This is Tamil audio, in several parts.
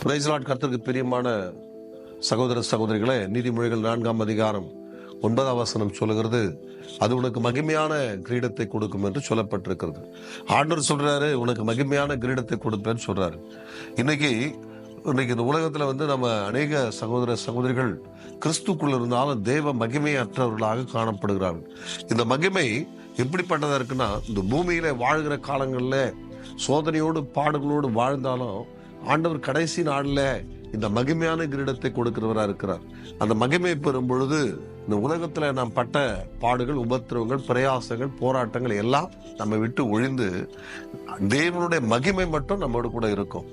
Price Lord. கர்த்தருக்கு பிரியமான சகோதர சகோதரிகளே, நீதிமொழிகள் 4ஆம் அதிகாரம் 9ஆம் வசனம் சொல்லுகிறது, அது உனக்கு மகிமையான கிரீடத்தை கொடுக்கும் என்று சொல்லப்பட்டிருக்கிறது. ஆண்டவர் சொல்றாரு, உனக்கு மகிமையான கிரீடத்தை கொடுப்பேன்னு சொல்றாரு. இன்னைக்கு இந்த உலகத்துல நம்ம அநேக சகோதர சகோதரிகள் கிறிஸ்துக்குள்ள இருந்தாலும் தேவ மகிமையற்றவர்களாக காணப்படுகிறார்கள். இந்த மகிமை எப்படிப்பட்டதா இருக்குன்னா, இந்த பூமியில வாழ்கிற காலங்கள்ல சோதனையோடு பாடுகளோடு வாழ்ந்தாலும் ஆண்டவர் கடைசி நாள்ல இந்த மகிமையான கிரீடத்தை கொடுக்கிறவரா இருக்கிறார். அந்த மகிமை பெறும் பொழுது இந்த உலகத்துல நாம் பட்ட பாடுகள், உபத்திரவங்கள், பிரயாசங்கள், போராட்டங்கள் எல்லாம் நம்ம விட்டு ஒழிந்து தேவனுடைய மகிமை மட்டும் நம்மோடு கூட இருக்கும்.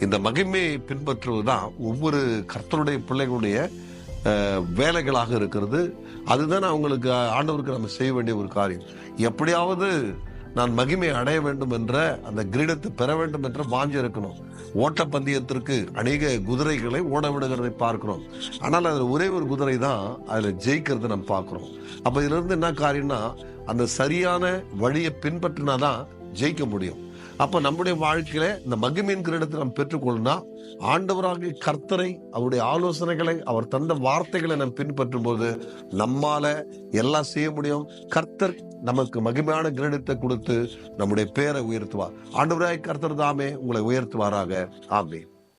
இந்த மகிமையை பின்பற்றுவதுதான் ஒவ்வொரு கர்த்தருடைய பிள்ளைகளுடைய வேலைகளாக இருக்கிறது. அதுதான் அவங்களுக்கு ஆண்டவருக்கு நம்ம செய்ய வேண்டிய ஒரு காரியம். எப்படியாவது நான் மகிமை அடைய வேண்டும் என்ற அந்த கிரீடத்தை பெற வேண்டும் என்ற வாஞ்சை இருக்கணும். ஓட்டப்பந்தயத்திற்கு அநேக குதிரைகளை ஓட விடுகிறதை பார்க்கிறோம். ஆனால் அதுல ஒரே ஒரு குதிரை தான் அதுல ஜெயிக்கிறத நம்ம பார்க்கிறோம். அப்ப இதுல இருந்து என்ன காரியம்னா, அந்த சரியான வழியை பின்பற்றினாதான் ஜெயிக்க முடியும். அப்ப நம்முடைய வாழ்க்கையில இந்த மகிமையின் கிரீடத்தை நாம் பெற்றுக்கொள்ளணும்னா, ஆண்டவராகிய கர்த்தரை, அவருடைய ஆலோசனைகளை, அவர் தந்த வார்த்தைகளை நாம் பின்பற்றும் போது நம்மால எல்லாம் செய்ய முடியும். கர்த்தர் நமக்கு மகிமையான கிரீடத்தை கொடுத்து நம்முடைய பேரை உயர்த்துவார். ஆண்டவராகிய கர்த்தர் தாமே உங்களை உயர்த்துவாராக. ஆமென்.